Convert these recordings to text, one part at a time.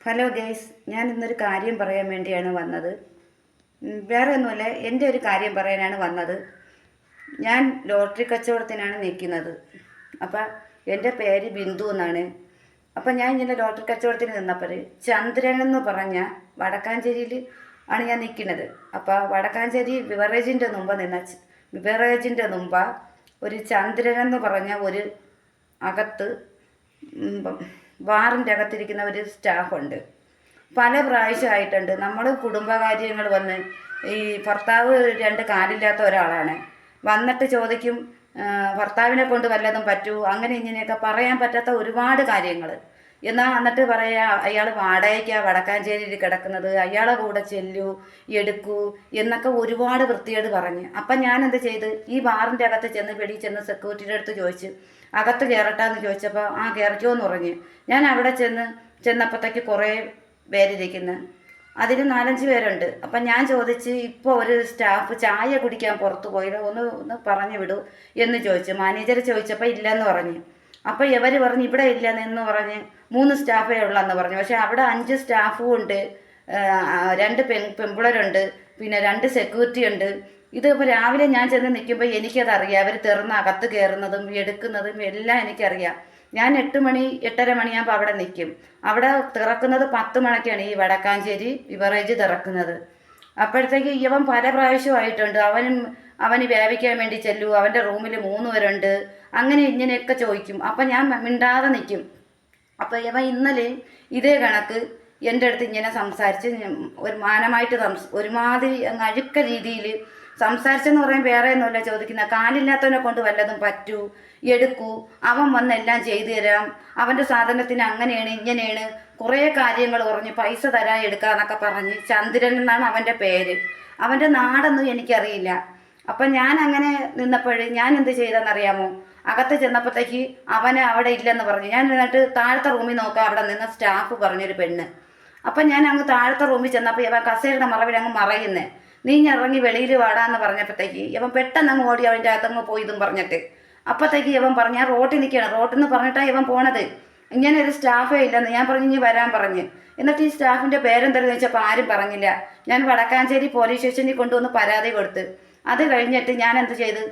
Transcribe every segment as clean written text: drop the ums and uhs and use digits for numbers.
Hello guys, ഞാൻ ഇന്നൊരു കാര്യം പറയാൻ വേണ്ടിയാണ് വന്നത്. വേറെ ഒന്നുമല്ല, എൻ്റെ ഒരു കാര്യം പറയാനാണ് വന്നത്. ഞാൻ ലോട്ടറി കച്ചവടത്തിനാണ് നിൽക്കുന്നത്. അപ്പം എൻ്റെ പേര് ബിന്ദു എന്നാണ്. അപ്പം ഞാൻ ഇങ്ങനെ ലോട്ടറി കച്ചവടത്തിന് നിന്നപ്പോൾ ചന്ദ്രൻ എന്ന് പറഞ്ഞ വടക്കാഞ്ചേരിയിൽ ആണ് ഞാൻ നിൽക്കുന്നത്. അപ്പോൾ വടക്കാഞ്ചേരി ബിവറേജിൻ്റെ മുമ്പ് ഒരു ചന്ദ്രൻ എന്ന് പറഞ്ഞ ഒരു അകത്ത് ബാറിൻ്റെ അകത്തിരിക്കുന്ന ഒരു സ്റ്റാഫുണ്ട്. പല പ്രാവശ്യമായിട്ടുണ്ട്. നമ്മൾ കുടുംബകാര്യങ്ങൾ വന്ന് ഈ ഭർത്താവ് 2 കാലില്ലാത്ത ഒരാളാണ്. വന്നിട്ട് ചോദിക്കും ഭർത്താവിനെ കൊണ്ട് വല്ലതും പറ്റൂ, അങ്ങനെ ഇങ്ങനെയൊക്കെ പറയാൻ പറ്റാത്ത ഒരുപാട് കാര്യങ്ങൾ. എന്നാൽ എന്നിട്ട് പറയാ അയാൾ വാടകയ്ക്കാണ് വടക്കാഞ്ചേരിയിൽ കിടക്കുന്നത്, അയാളെ കൂടെ ചെല്ലൂ എടുക്കൂ എന്നൊക്കെ ഒരുപാട് വൃത്തിയോട് പറഞ്ഞ്. അപ്പം ഞാനെന്ത് ചെയ്ത് ഈ ബാറിൻ്റെ അകത്ത് വെളിയിൽ ചെന്ന് സെക്യൂരിറ്റിയുടെ അടുത്ത് ചോദിച്ച് അകത്ത് കയറട്ടാന്ന് ചോദിച്ചപ്പോൾ കയറിക്കോ എന്ന് പറഞ്ഞ്. ഞാൻ അവിടെ ചെന്നപ്പോഴത്തേക്ക് കുറേ പേരിരിക്കുന്നു. അതിൽ 4-5 പേരുണ്ട്. അപ്പം ഞാൻ ചോദിച്ച് ഇപ്പോൾ ഒരു സ്റ്റാഫ് ചായ കുടിക്കാൻ പുറത്ത് പോയത് ഒന്ന് പറഞ്ഞു വിടൂ എന്ന് ചോദിച്ചു. മാനേജർ ചോദിച്ചപ്പോൾ ഇല്ലെന്ന് പറഞ്ഞു. അപ്പോൾ ഇവർ പറഞ്ഞു ഇവിടെ ഇല്ലെന്ന് പറഞ്ഞ് 3 സ്റ്റാഫേ ഉള്ളെന്ന് പറഞ്ഞു. പക്ഷേ അവിടെ 5 സ്റ്റാഫും ഉണ്ട്, 2 പെൺപിള്ളേരുണ്ട്, പിന്നെ 2 സെക്യൂരിറ്റി ഉണ്ട്. ഇതിപ്പോൾ രാവിലെ ഞാൻ ചെന്ന് നിൽക്കുമ്പോൾ എനിക്കതറിയാം. അവർ തുറന്ന് അകത്ത് കയറുന്നതും എടുക്കുന്നതും എല്ലാം എനിക്കറിയാം. ഞാൻ 8 മണി 8:30 മണിയാകുമ്പോൾ അവിടെ നിൽക്കും. അവിടെ തുറക്കുന്നത് 10 മണിക്കാണ് ഈ വടക്കാഞ്ചേരി ബിവറേജ് തുറക്കുന്നത്. അപ്പോഴത്തേക്ക് ഇവൻ പല പ്രാവശ്യമായിട്ടുണ്ട്. അവന് വ്യാപിക്കാൻ വേണ്ടി ചെല്ലൂ, അവൻ്റെ റൂമിൽ 3 പേരുണ്ട്, അങ്ങനെ ഇങ്ങനെയൊക്കെ ചോദിക്കും. അപ്പം ഞാൻ മിണ്ടാതെ നിൽക്കും. അപ്പോൾ ഇവൻ ഇന്നലെ ഇതേ കണക്ക് എൻ്റെ അടുത്ത് ഇങ്ങനെ സംസാരിച്ച് ഒരു മാനമായിട്ട് ഒരുമാതിരി അഴുക്ക രീതിയിൽ സംസാരിച്ചെന്ന് പറയാൻ വേറെ ഒന്നുമല്ല ചോദിക്കുന്നത്. കാലില്ലാത്തവനെ കൊണ്ട് വല്ലതും പറ്റൂ, എടുക്കൂ, അവൻ വന്ന് എല്ലാം ചെയ്തു തരാം, അവൻ്റെ സാധനത്തിന് അങ്ങനെയാണ് ഇങ്ങനെയാണ് കുറേ കാര്യങ്ങൾ പറഞ്ഞ് പൈസ തരാൻ എടുക്കാന്നൊക്കെ പറഞ്ഞ്. ചന്ദ്രൻ എന്നാണ് അവൻ്റെ പേര്. അവൻ്റെ നാടൊന്നും എനിക്കറിയില്ല. അപ്പം ഞാൻ അങ്ങനെ നിന്നപ്പോഴേ ഞാൻ എന്ത് ചെയ്തെന്നറിയാമോ? അകത്ത് ചെന്നപ്പോഴത്തേക്ക് അവന് അവിടെ ഇല്ലെന്ന് പറഞ്ഞു. ഞാൻ എന്നിട്ട് താഴത്തെ റൂമിൽ നോക്കാം, അവിടെ നിന്ന് സ്റ്റാഫ് പറഞ്ഞൊരു പെണ്ണ്. അപ്പം ഞാൻ അങ്ങ് താഴത്തെ റൂമിൽ ചെന്നപ്പോൾ ഇവൻ കസേരയുടെ മറവിൽ അങ്ങ് മറയുന്നേ. നീ ഇറങ്ങി വെളിയിൽ വാടാന്ന് പറഞ്ഞപ്പോഴത്തേക്ക് ഇവൻ പെട്ടെന്ന് അങ്ങ് ഓടി അവൻ്റെ അകത്തങ്ങ് പോയി ഇതും പറഞ്ഞിട്ട്. അപ്പോഴത്തേക്ക് ഇവൻ പറഞ്ഞു ഞാൻ റോട്ടിൽ നിൽക്കുകയാണ്, റോട്ടിൽ നിന്ന് പറഞ്ഞിട്ടാണ് ഇവൻ പോണത്. ഇങ്ങനെ ഒരു സ്റ്റാഫേ ഇല്ലെന്ന് ഞാൻ പറഞ്ഞു, ഇനി വരാൻ പറഞ്ഞ്. എന്നിട്ട് ഈ സ്റ്റാഫിൻ്റെ പേരെന്തെന്ന് വെച്ചപ്പോൾ ആരും പറഞ്ഞില്ല. ഞാൻ വടക്കാഞ്ചേരി പോലീസ് സ്റ്റേഷനിൽ കൊണ്ടുവന്ന് പരാതി കൊടുത്ത്. അത് കഴിഞ്ഞിട്ട് ഞാൻ എന്ത് ചെയ്ത്,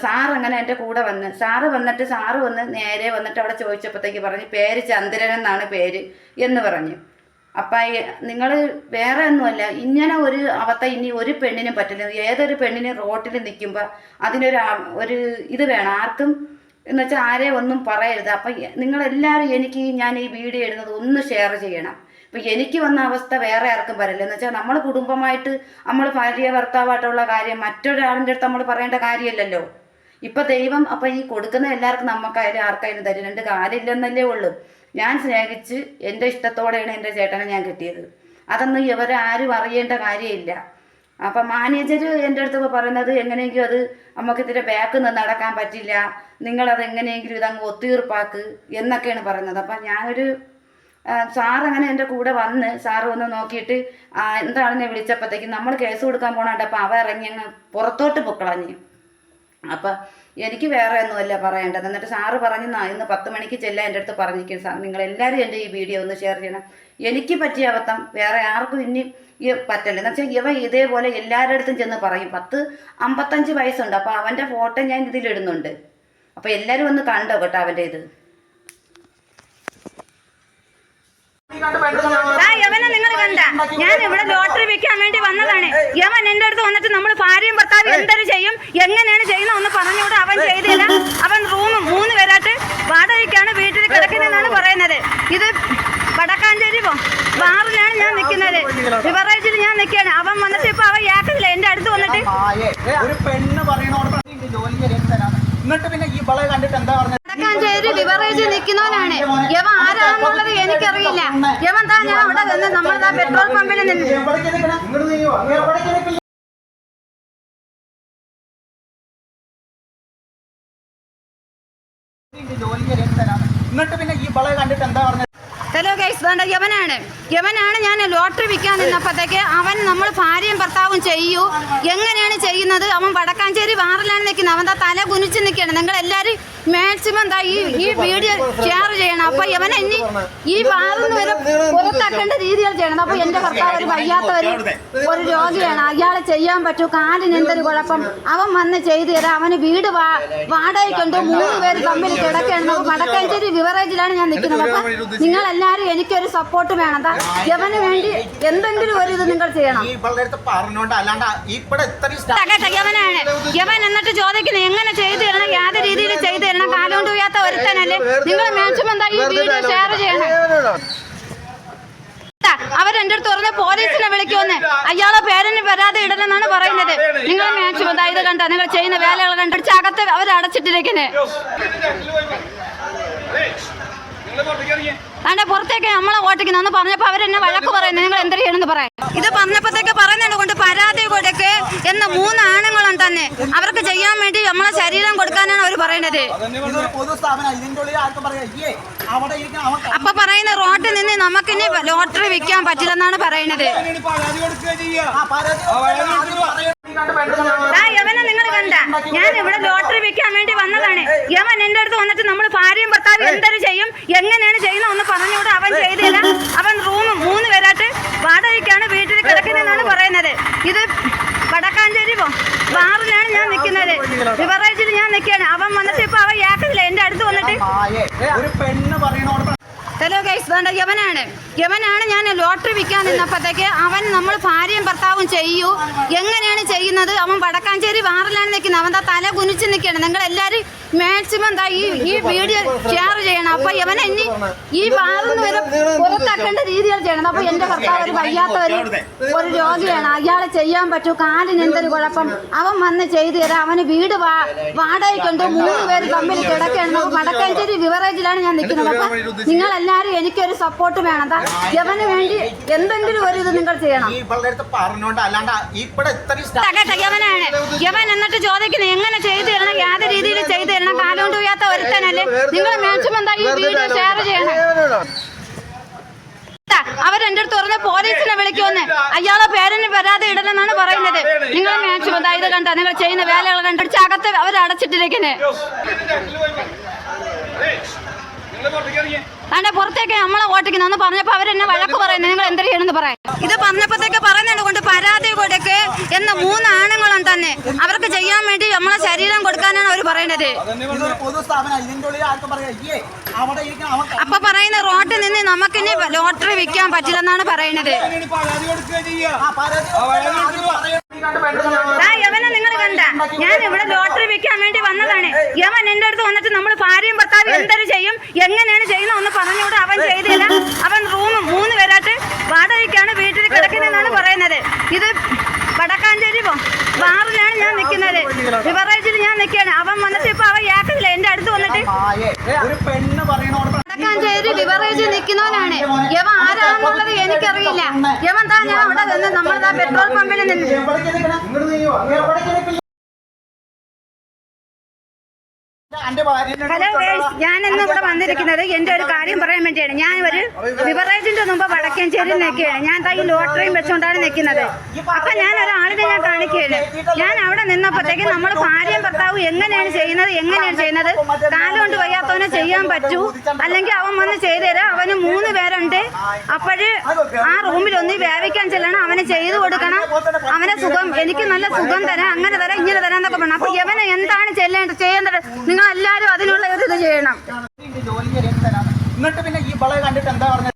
സാറ് അങ്ങനെ എൻ്റെ കൂടെ വന്ന്. സാറ് വന്ന് നേരെ വന്നിട്ട് അവിടെ ചോദിച്ചപ്പോഴത്തേക്ക് പറഞ്ഞ് പേര് ചന്ദ്രൻ എന്നാണ് പേര് എന്ന് പറഞ്ഞു. അപ്പം നിങ്ങൾ വേറെ ഒന്നുമല്ല, ഇങ്ങനെ ഒരു അവസ്ഥ ഇനി ഒരു പെണ്ണിനും പറ്റില്ല. ഏതൊരു പെണ്ണിനും റോട്ടിൽ നിൽക്കുമ്പോൾ അതിനൊരു ഇത് വേണം, ആർക്കും എന്ന് വെച്ചാൽ ആരെയും ഒന്നും പറയരുത്. അപ്പം നിങ്ങളെല്ലാവരും ഞാൻ ഈ വീഡിയോ ഇടുന്നത് ഒന്ന് ഷെയർ ചെയ്യണം. ഇപ്പം എനിക്ക് വന്ന അവസ്ഥ വേറെ ആർക്കും വരില്ല. എന്ന് വെച്ചാൽ നമ്മൾ കുടുംബമായിട്ട് നമ്മൾ ഭാര്യ ഭർത്താവായിട്ടുള്ള കാര്യം മറ്റൊരാളിൻ്റെ അടുത്ത് നമ്മൾ പറയേണ്ട കാര്യമല്ലല്ലോ. ഇപ്പം ദൈവം അപ്പം ഈ കൊടുക്കുന്ന എല്ലാവർക്കും നമുക്കായാലും ആർക്കായാലും തരും. 2 കാലില്ലെന്നല്ലേ ഉള്ളൂ. ഞാൻ സ്നേഹിച്ച് എൻ്റെ ഇഷ്ടത്തോടെയാണ് എൻ്റെ ചേട്ടനെ ഞാൻ കിട്ടിയത്. അതൊന്നും ഇവരാരും അറിയേണ്ട കാര്യമില്ല. അപ്പം മാനേജർ എൻ്റെ അടുത്ത് പറയുന്നത് എങ്ങനെയെങ്കിലും അത് നമുക്ക് ഇതിൻ്റെ ബാക്കിൽ നിന്ന് നടക്കാൻ പറ്റില്ല, നിങ്ങളത് എങ്ങനെയെങ്കിലും ഇതങ്ങ് ഒത്തീർപ്പാക്ക് എന്നൊക്കെയാണ് പറയുന്നത്. അപ്പം ഞാനൊരു സാറങ്ങനെ എൻ്റെ കൂടെ വന്ന് സാറ് വന്ന് നോക്കിയിട്ട് എന്താണെന്ന് വിളിച്ചപ്പോഴത്തേക്കും നമ്മൾ കേസ് കൊടുക്കാൻ പോകണുണ്ട്. അപ്പം അവ ഇറങ്ങി അങ്ങ് പുറത്തോട്ട് പൊക്കളഞ്ഞ്. അപ്പം എനിക്ക് വേറെ ഒന്നുമല്ല പറയേണ്ടത്. എന്നിട്ട് സാറ് പറഞ്ഞ് ഇന്ന് 10 മണിക്ക് ചെല്ലാൻ എൻ്റെ അടുത്ത് പറഞ്ഞിരിക്കും. സാർ നിങ്ങളെല്ലാവരും എൻ്റെ ഈ വീഡിയോ ഒന്ന് ഷെയർ ചെയ്യണം. എനിക്ക് പറ്റിയ അബദ്ധം വേറെ ആർക്കും ഇനി പറ്റില്ല. എന്ന് വെച്ചാൽ ഇവ ഇതേപോലെ എല്ലാവരുടെ അടുത്തും ചെന്ന് പറയും. 55 വയസ്സുണ്ട്. അപ്പോൾ അവൻ്റെ ഫോട്ടോ ഞാൻ ഇതിലിടുന്നുണ്ട്. അപ്പോൾ എല്ലാവരും ഒന്ന് കണ്ടോ കേട്ടോ അവൻ്റെ ഇത്. യവനെ നിങ്ങൾ കണ്ട, ഞാൻ ഇവിടെ ലോട്ടറി വെക്കാൻ വേണ്ടി വന്നതാണ്. യവൻ എന്റെ അടുത്ത് വന്നിട്ട് നമ്മൾ ഭാര്യയും ഭർത്താവും എന്തൊരു ചെയ്യും, എങ്ങനെയാണ് ചെയ്യുന്ന ഒന്ന് പറഞ്ഞുകൂടെ. അവൻ ചെയ്തില്ല. അവൻ റൂം 3 പേരായിട്ട് വാടകയ്ക്കാണ് വീട്ടിൽ കിടക്കുന്നതെന്നാണ് പറയുന്നത്. ഇത് വടക്കാഞ്ചേരി ബാറിലാണ് ഞാൻ നിൽക്കുന്നത്, ബിവറേജിൽ ഞാൻ നിൽക്കുകയാണ്. അവൻ വന്നിട്ട് ഇപ്പൊ അവൻ യാക്കില്ല എന്റെ അടുത്ത് വന്നിട്ട് വടക്കാഞ്ചേരി ബിവറേജിൽ നിൽക്കുന്നവനാണ്. യവ ആരാന്നുള്ളത് എനിക്കറിയില്ല. യവൻ താ ഞാൻ അവിടെ നിന്ന് നമ്മളതാ പെട്രോൾ പമ്പിൽ നിന്ന് ഹലോ ഗൈസ്, വേണ്ട യവനാണ് ഞാൻ ലോട്ടറി വിൽക്കാൻ നിന്നപ്പോഴത്തേക്ക് അവൻ നമ്മൾ ഭാര്യയും ഭർത്താവും ചെയ്യൂ, എങ്ങനെയാണ് ചെയ്യുന്നത്. അവൻ വടക്കാഞ്ചേരി വാറിലാണ് നിൽക്കുന്നത്. അവൻ തല കുനിച്ച് നിൽക്കുകയാണ്. നിങ്ങളെല്ലാവരും മാക്സിമം എന്താ ഈ വീഡിയോ ഷെയർ ചെയ്യണം. അപ്പൊ യവനെ ഇനി ഈ ഭാഗത്ത് വരെ പുറത്താക്കേണ്ട രീതികൾ ചെയ്യണം. അപ്പൊ എന്റെ ഭർത്താവ് ഒരു വയ്യാത്ത ഒരു രോഗിയാണ്, അയാളെ ചെയ്യാൻ പറ്റൂ, കാലിന് എന്തൊരു കുഴപ്പം, അവൻ വന്ന് ചെയ്തു തരാം. അവന് വീട് വാടകയ്ക്കുണ്ട്, 3 പേര് തമ്മിൽ കിടക്കണം. വടക്കാഞ്ചേരി ബിവറേജിലാണ് ഞാൻ നിൽക്കുന്നത്. അപ്പൊ നിങ്ങൾ എല്ലാവരും എനിക്കൊരു സപ്പോർട്ട് വേണം. എന്താ യവന് വേണ്ടി എന്തെങ്കിലും ഒരു ഇത് നിങ്ങൾ ചെയ്യണം. യവനാണ് യവൻ എന്നിട്ട് ചോദിക്കുന്നത് എങ്ങനെ ചെയ്തു തരണം, യാതൊരു രീതിയിൽ ചെയ്തു തരണം. കാലുകൊണ്ട് വയ്യാത്ത ഒരുത്തനല്ലേ. നിങ്ങൾ മാക്സിമം എന്താ ഈ വീഡിയോ ഷെയർ ചെയ്യണം. അവരെന്റെ അടുത്ത് പറഞ്ഞ പോലീസിനെ വിളിക്കുമെന്ന്, അയാളെ പേരിന് വരാതെ ഇടലെന്നാണ് പറയുന്നത്. നിങ്ങൾ മാക്സിമം എന്താ ഇത് കണ്ട, നിങ്ങൾ ചെയ്യുന്ന വേലകൾ കണ്ടിട്ട് അകത്ത് അവരടച്ചിട്ടിരിക്കുന്നത്. അതെ പുറത്തേക്ക് നമ്മളെ ഓട്ടിക്കുന്നു പറഞ്ഞപ്പോ അവരെന്നെ വഴക്ക് പറയുന്നത്. നിങ്ങൾ എന്ത് ചെയ്യണമെന്ന് പറയാം. ഇത് പറഞ്ഞപ്പോഴത്തേക്ക് പറയുന്നത് കൊണ്ട് പരാതി കൊടുക്ക് എന്ന് 3 ആണുങ്ങളും തന്നെ അവർക്ക് ചെയ്യാൻ വേണ്ടി നമ്മളെ ശരീരം കൊടുക്കാനാണ് അവർ പറയുന്നത്. അപ്പൊ പറയുന്ന റോഡിൽ നിന്ന് നമുക്കിനി ലോട്ടറി വിൽക്കാൻ പറ്റില്ലെന്നാണ് പറയുന്നത്. യവനെ നിങ്ങൾ കണ്ട, ഞാൻ ഇവിടെ ലോട്ടറി വിൽക്കാൻ വേണ്ടി വന്നതാണ്. യവൻ എന്റെ അടുത്ത് വന്നിട്ട് നമ്മൾ ഭാര്യയും ഭർത്താവും എന്തൊരു ചെയ്യും, എങ്ങനെയാണ് ചെയ്യുന്ന ഒന്ന് പറഞ്ഞുകൂടെ. അവൻ ചെയ്തില്ല. അവൻ റൂം 3 പേരായിട്ട് വാടകയ്ക്കാണ് വീട്ടിൽ കിടക്കുന്നതെന്നാണ് പറയുന്നത്. ഇത് വടക്കാഞ്ചേരി ബാറിലാണ് ഞാൻ നിൽക്കുന്നത്, ബിവറേജിൽ ഞാൻ നിൽക്കുകയാണ്. അവൻ വന്നിട്ട് ഇപ്പൊ അവൻ യാക്കില്ല എന്റെ അടുത്ത് വന്നിട്ട്. ഹലോ ഗൈസ്, വേണ്ട യവനാണ് ഞാൻ ലോട്ടറി വിൽക്കാൻ നിന്നപ്പോഴത്തേക്ക് അവൻ നമ്മൾ ഭാര്യയും ഭർത്താവും ചെയ്യൂ, എങ്ങനെയാണ് ചെയ്യുന്നത്. അവൻ വടക്കാഞ്ചേരി ബാറിലാണ് നിൽക്കുന്നത്. അവൻ തല കുനിച്ച് നിൽക്കുകയാണ്. നിങ്ങൾ എല്ലാവരും മാക്സിമം എന്താ ഈ വീഡിയോ ഷെയർ ചെയ്യണം. അപ്പൊ യവനെ ഇനി ഈ ഭാഗത്ത് വരെ പുറത്താക്കേണ്ട രീതികൾ ചെയ്യണം. അപ്പൊ എന്റെ ഭർത്താവ് ഒരു വയ്യാത്ത ഒരു രോഗിയാണ്, അയാളെ ചെയ്യാൻ പറ്റൂ, കാലിന് എന്തൊരു കുഴപ്പം, അവൻ വന്ന് ചെയ്തു തരാം. അവന് വീട് വാടകയ്ക്കുണ്ട്, 3 പേര് തമ്മിൽ കിടക്കണം. വടക്കാഞ്ചേരി ബിവറേജിലാണ് ഞാൻ നിൽക്കുന്നത്. അപ്പൊ നിങ്ങൾ എല്ലാവരും എനിക്കൊരു സപ്പോർട്ട് വേണം. യവന് വേണ്ടി എന്തെങ്കിലും ഒരു ഇത് നിങ്ങൾ ചെയ്യണം. യവനാണ് യവൻ എന്നിട്ട് ചോദിക്കുന്നത് എങ്ങനെ ചെയ്തു തരണം, യാതൊരു രീതിയിൽ ചെയ്തു തരണം. കാലുകൊണ്ട് വയ്യാത്ത ഒരുത്തനല്ലേ. നിങ്ങൾ മാക്സിമം എന്താ ഈ വീഡിയോ ഷെയർ ചെയ്യണം. അവരെന്റെ അടുത്ത് പറഞ്ഞ പോലീസിനെ വിളിക്കുമെന്ന്, അയാളെ പേരിന് വരാതെ ഇടലെന്നാണ് പറയുന്നത്. നിങ്ങൾ മാക്സിമം എന്താ ഇത് കണ്ട, നിങ്ങൾ ചെയ്യുന്ന വേലകൾ കണ്ടിട്ട് അകത്ത് അവരടച്ചിട്ടിരിക്കുന്നത്. അതെ പുറത്തേക്ക് നമ്മളെ ഓട്ടിക്കുന്നു പറഞ്ഞപ്പോ അവരെന്നെ വഴക്ക് പറയുന്നത്. നിങ്ങൾ എന്ത് ചെയ്യണമെന്ന് പറയാം. ഇത് പറഞ്ഞപ്പോഴത്തേക്ക് പറയുന്നത് കൊണ്ട് പരാതി കൊടുക്ക് എന്ന് 3 ആണുങ്ങളും തന്നെ അവർക്ക് ചെയ്യാൻ വേണ്ടി നമ്മളെ ശരീരം കൊടുക്കാനാണ് അവർ പറയുന്നത്. അപ്പൊ പറയുന്ന റോഡിൽ നിന്ന് നമുക്കിനി ലോട്ടറി വിൽക്കാൻ പറ്റില്ലെന്നാണ് പറയുന്നത്. യവനെ നിങ്ങൾ കണ്ട, ഞാൻ ഇവിടെ ലോട്ടറി വിൽക്കാൻ വേണ്ടി വന്നതാണ്. യവൻ എന്റെ അടുത്ത് വന്നിട്ട് നമ്മൾ ഭാര്യയും ഭർത്താവും എന്തൊരു ചെയ്യും, എങ്ങനെയാണ് ചെയ്യുന്ന ഒന്ന് പറഞ്ഞുകൂടെ. അവൻ ചെയ്തില്ല. അവൻ റൂം 3 പേരായിട്ട് വാടകയ്ക്കാണ് വീട്ടിൽ കിടക്കുന്നതെന്നാണ് പറയുന്നത്. ഇത് വടക്കാഞ്ചേരി ബാറിലാണ് ഞാൻ നിൽക്കുന്നത്, ബിവറേജിൽ ഞാൻ നിൽക്കുകയാണ്. അവൻ വന്നിട്ട് ഇപ്പൊ അവൻ യാക്കില്ല എന്റെ അടുത്ത് വന്നിട്ട്. വടക്കാഞ്ചേരി ബിവറേജിൽ നിൽക്കുന്നവനാണ്. യവൻ ആരാണെന്നുള്ളത് എനിക്കറിയില്ല. യവൻ താ ഞാൻ അവിടെ നിന്ന് നമ്മളതാ പെട്രോൾ പമ്പിൽ നിന്ന്. ഹലോ ഗൈസ്, ഞാൻ ഇന്ന് ഇവിടെ വന്നിരിക്കുന്നത് എന്റെ ഒരു കാര്യം പറയാൻ വേണ്ടിയാണ്. ഞാൻ ഒരു ബിവറേജിന്റെ മുമ്പ് വടക്കാഞ്ചേരി നിൽക്കുകയാണ്. ഞാൻ ഈ ലോട്ടറിയും വെച്ചുകൊണ്ടാണ് നിൽക്കുന്നത്. അപ്പൊ ഞാൻ ഒരാളിനെ ഞാൻ കാണിക്കുകയാണ്. ഞാൻ അവിടെ നിന്നപ്പോഴത്തേക്ക് നമ്മൾ ഭാര്യയും ഭർത്താവും എങ്ങനെയാണ് ചെയ്യുന്നത്, കാലുകൊണ്ട് വയ്യാത്തവനെ ചെയ്യാൻ പറ്റൂ, അല്ലെങ്കിൽ അവൻ വന്ന് ചെയ്തു തരാം. അവന് 3 പേരുണ്ട്. അപ്പോഴ് ആ റൂമിൽ ഒന്ന് വേവിക്കാൻ ചെല്ലണം, അവന് ചെയ്തു കൊടുക്കണം, അവനെ സുഖം, എനിക്ക് നല്ല സുഖം തരാം, അങ്ങനെ തരാം, ഇങ്ങനെ തരാം എന്നൊക്കെ പറഞ്ഞു. അപ്പൊ ഇവന് എന്താണ് ചെയ്യേണ്ടത്, നിങ്ങൾ എല്ലാവരും അതിനുള്ള ഒരു ഇത് ചെയ്യണം. എന്നിട്ട് പിന്നെ ഈ വള കണ്ടിട്ട് എന്താ പറഞ്ഞത്?